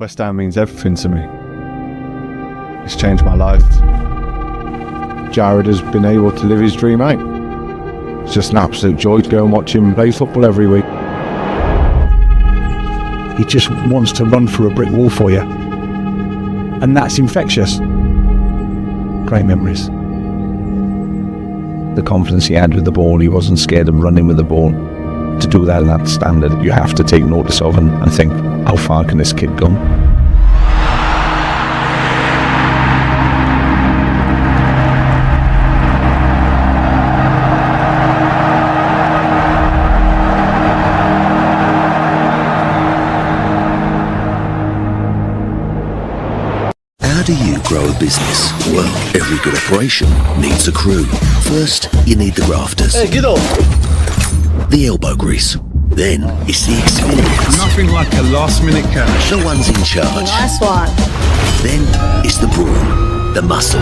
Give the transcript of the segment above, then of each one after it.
West Ham means everything to me. It's changed my life. Jared has been able to live his dream out. It's just an absolute joy to go and watch him play football every week. He just wants to run through a brick wall for you. And that's infectious. Great memories. The confidence he had with the ball, he wasn't scared of running with the ball. To do that in that standard, you have to take notice of and think, how far can this kid go? How do you grow a business? Well, every good operation needs a crew. First, you need the grafters. Hey, get off! The elbow grease. Then it's the experience. Nothing like a last-minute cash. The one's in charge. Nice one. Then it's the brawn, the muscle.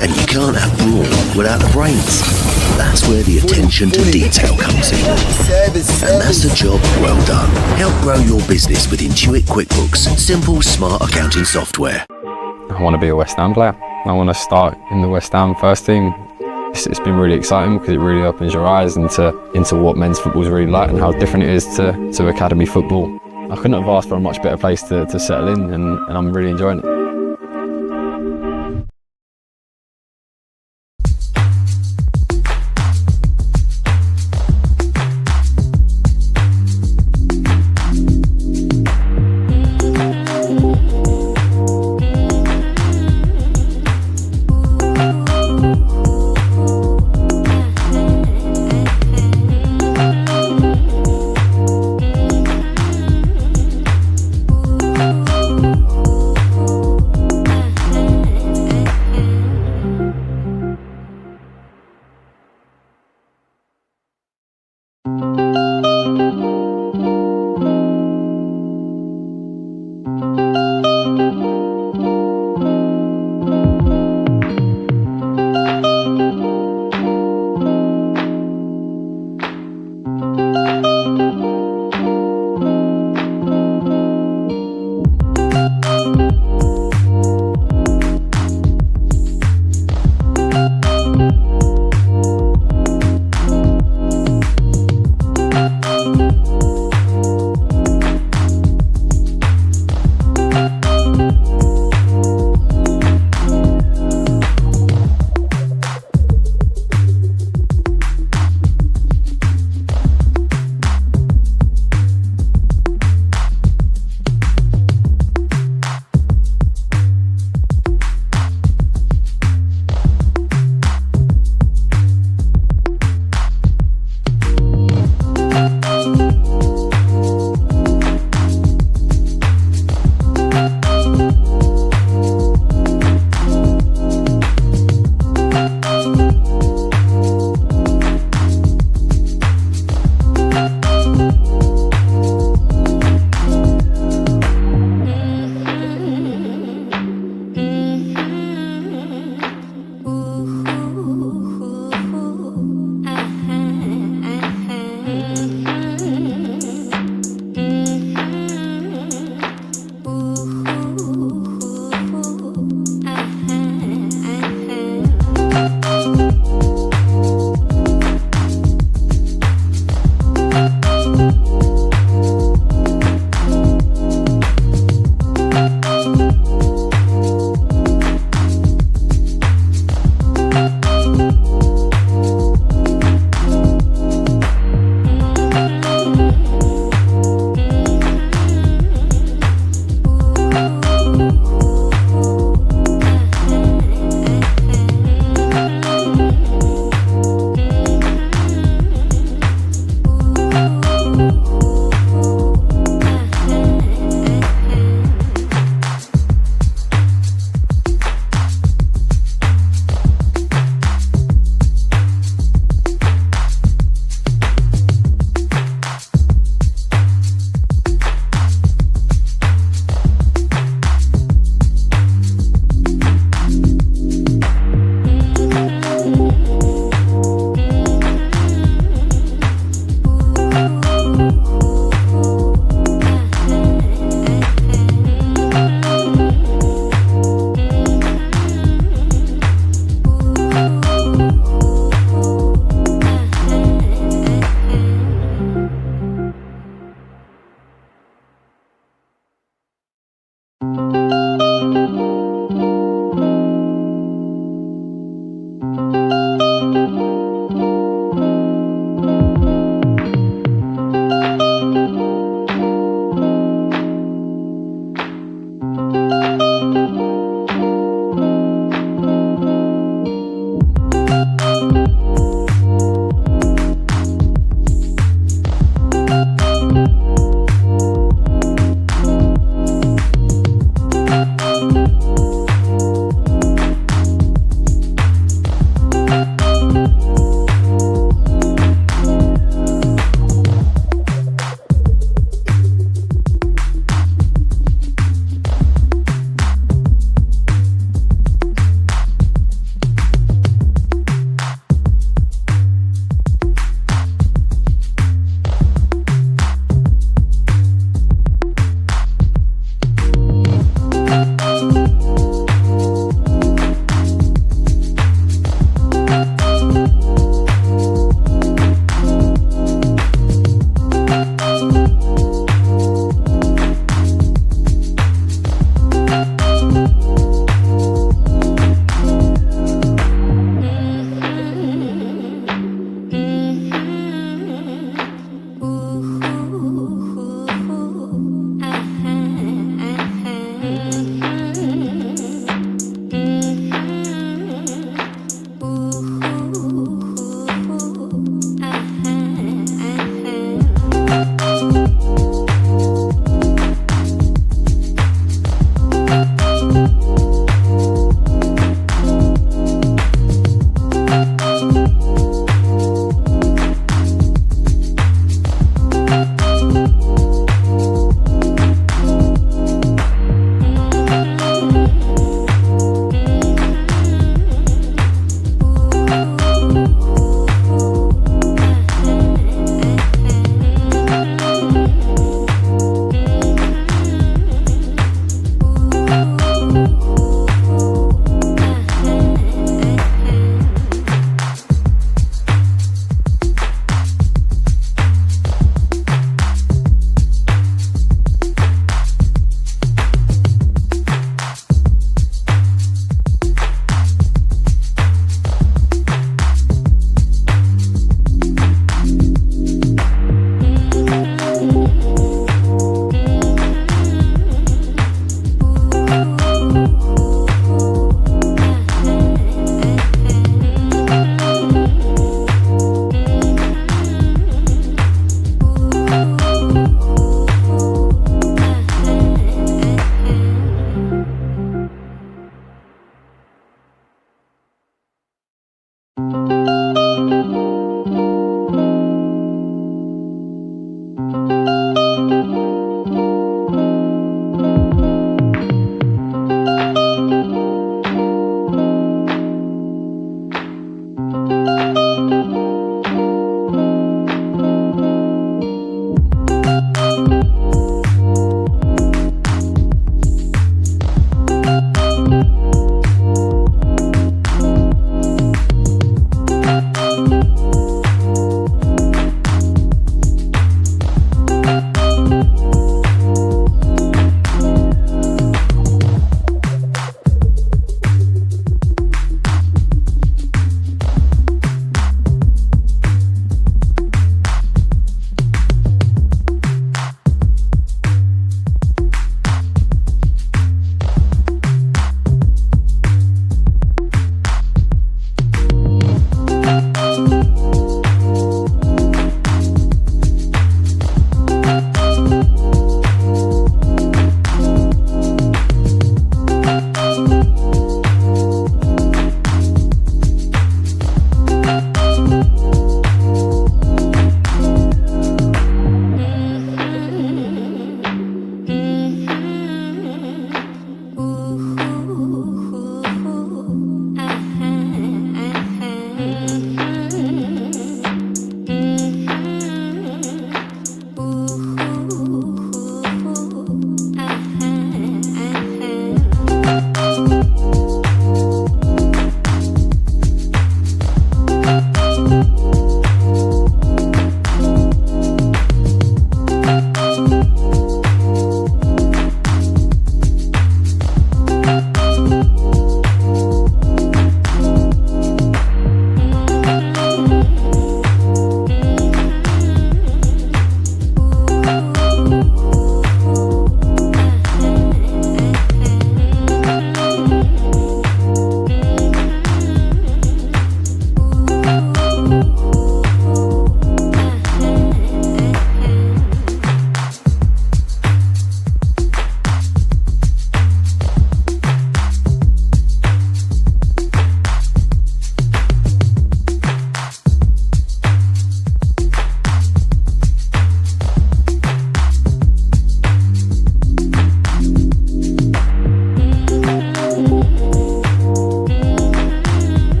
And you can't have brawn without the brains. That's where the attention to detail comes in. And that's the job well done. Help grow your business with Intuit QuickBooks. Simple, smart accounting software. I want to be a West Ham player. I want to start in the West Ham first team. It's been really exciting because it really opens your eyes into what men's football is really like and how different it is to academy football. I couldn't have asked for a much better place to settle in, and I'm really enjoying it.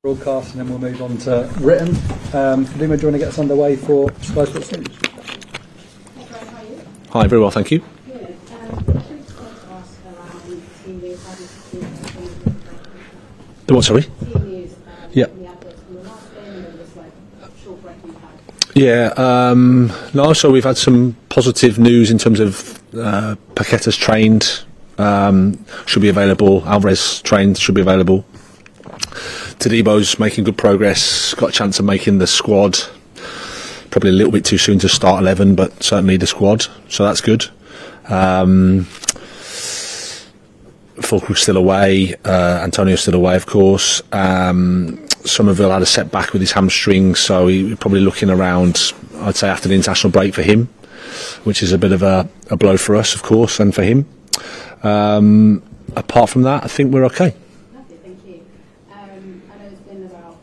Broadcast, and then we'll move on to written. Luma, do you want to get us underway for Sky Sports News? Hi, very well, thank you. The what, sorry? Yeah. Yeah, no, so we've had some positive news in terms of Paqueta's trained, should be available. Alvarez trained, should be available. Tadebo's making good progress, got a chance of making the squad. Probably a little bit too soon to start 11, but certainly the squad, so that's good. Fulcrum's still away, Antonio's still away, of course. Somerville had a setback with his hamstring, so he's probably looking around, I'd say, after the international break for him, which is a bit of a blow for us, of course, and for him. Apart from that, I think we're okay. Lovely, thank you. I know it's been about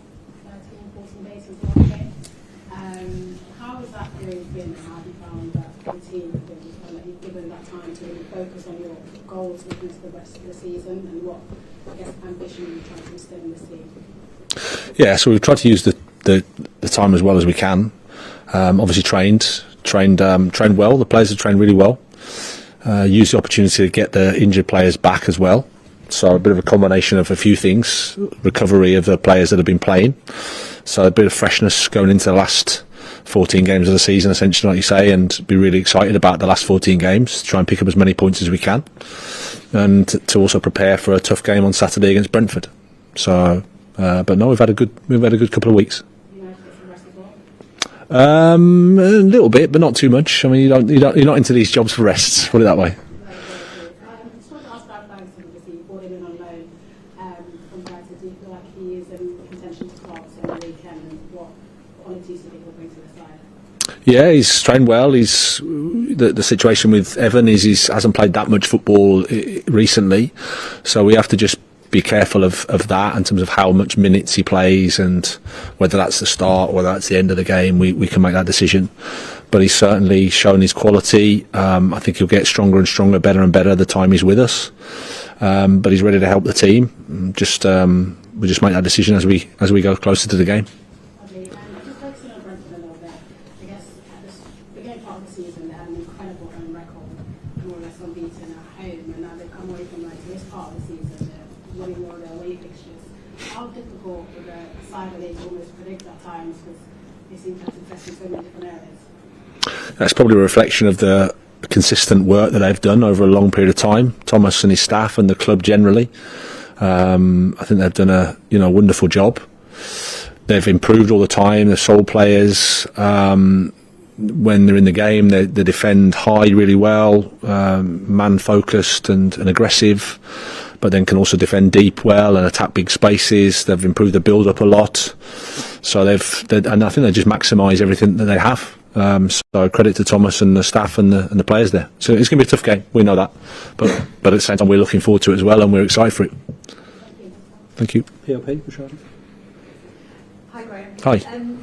13, 14 days since the last game. How has that period been, and how have you found that the team has been, and that you've given that time to really focus on your goals looking to the rest of the season, and what, I guess, ambition you're trying to instill in this team? Yeah, so we've tried to use the time as well as we can. Obviously trained well. The players have trained really well. Used the opportunity to get the injured players back as well. So a bit of a combination of a few things. Recovery of the players that have been playing. So a bit of freshness going into the last 14 games of the season, essentially, like you say, and be really excited about the last 14 games. Try and pick up as many points as we can. And to also prepare for a tough game on Saturday against Brentford. So... but no, we've had a good couple of weeks. A little bit, but not too much. I mean, you're not into these jobs for rests. Put it that way. Just wanted to ask about Ferguson, obviously, you brought him in on loan from Brighton. Do you feel like he is in contention to start on the weekend, and what qualities do you think he'll bring to the side? Yeah, he's trained well. He's the situation with Evan is he hasn't played that much football recently, so we have to just be careful of that in terms of how much minutes he plays and whether that's the start or whether that's the end of the game. We can make that decision, but he's certainly shown his quality. I think he'll get stronger and stronger, better and better the time he's with us, but he's ready to help the team. We just make that decision as we go closer to the game. Lovely. Just focusing on Brentford a little bit, I guess at the beginning part of the season they had an incredible home record, more or less unbeaten at home, and now they've come away from this part of the season. Winning more of their away fixtures. How difficult with a side that they almost predict at times, because they seem to have success in so many different areas? That's probably a reflection of the consistent work that they've done over a long period of time. Thomas and his staff and the club generally. I think they've done a wonderful job. They've improved all the time. They're sole players. When they're in the game, they defend high really well, man focused and aggressive, but then can also defend deep well and attack big spaces. They've improved the build up a lot, so and I think they just maximise everything that they have. So credit to Thomas and the staff and the players there. So it's going to be a tough game, we know that, but at the same time we're looking forward to it as well, and we're excited for it. Thank you. PLP, Rashad. Hi, Graham. Hi. Just in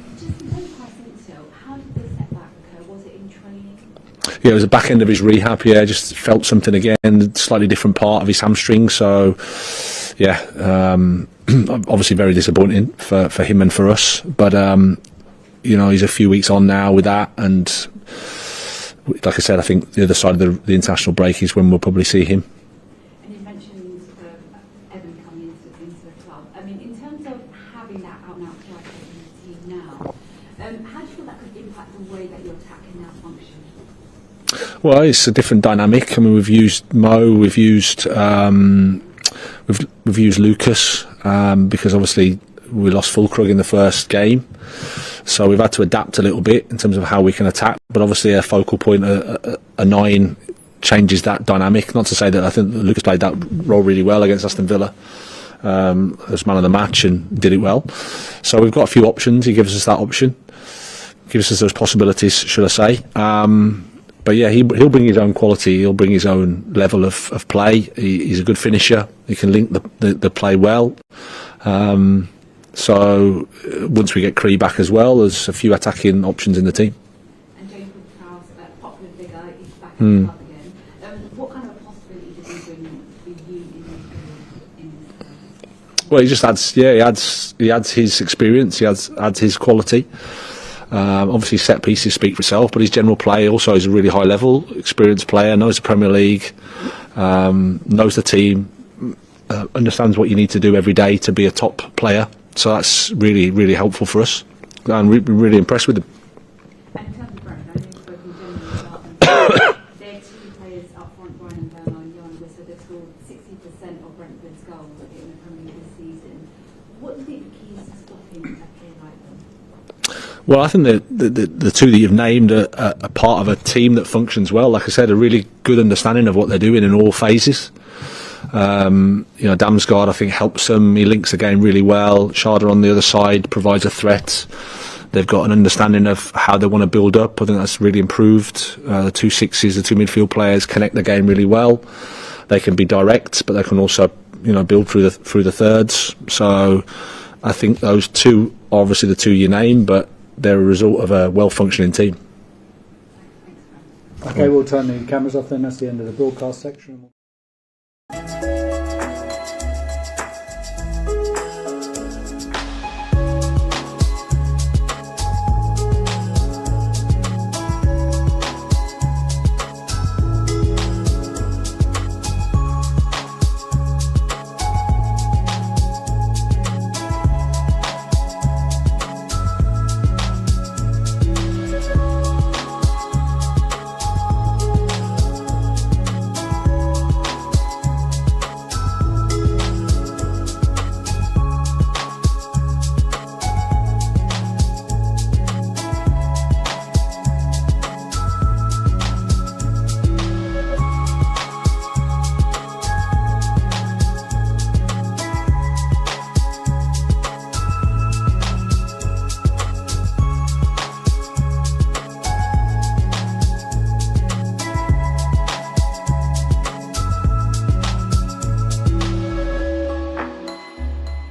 terms of how did the setback occur? Was it in training? Yeah, it was the back end of his rehab. Yeah, just felt something again, slightly different part of his hamstring. So, yeah, obviously very disappointing for him and for us. But he's a few weeks on now with that, and like I said, I think the other side of the international break is when we'll probably see him. And you mentioned Evan coming into the club. I mean, in terms of having that out-and-out striker in the team now, how do you feel that could impact the way that you're attacking that function? Well, it's a different dynamic. I mean, we've used Mo, we've used Lucas because obviously we lost Fulkrug in the first game, so we've had to adapt a little bit in terms of how we can attack. But obviously, a focal point, a 9 changes that dynamic. Not to say that I think Lucas played that role really well against Aston Villa as man of the match and did it well. So we've got a few options. He gives us that option, gives us those possibilities, should I say. But yeah, he'll bring his own quality. He'll bring his own level of play. He's a good finisher. He can link the play well. So once we get Cree back as well, there's a few attacking options in the team. And James Wood-Prowse, popular figure, is back in the club again. What kind of a possibility does he bring for you in Well, he just adds. Yeah, he adds his experience. He adds his quality. Obviously, set pieces speak for itself, but his general play also is a really high level, experienced player. Knows the Premier League, knows the team, understands what you need to do every day to be a top player. So that's really, really helpful for us. I'm really impressed with him. And in terms of Brentford, I think we've spoken generally about them. Their two players up front, Brian and Bernard and Jan Wissa, they've scored 60% of Brentford's goals in the Premier League this season. What do you think the key is to stopping a player like them? Well, I think the two that you've named are part of a team that functions well. Like I said, a really good understanding of what they're doing in all phases. Damsgaard, I think, helps them. He links the game really well. Sharda on the other side provides a threat. They've got an understanding of how they want to build up. I think that's really improved. The two sixes, the two midfield players connect the game really well. They can be direct, but they can also, build through the thirds. So I think those two are obviously the two you name, but they're a result of a well-functioning team. Okay, we'll turn the cameras off then. That's the end of the broadcast section.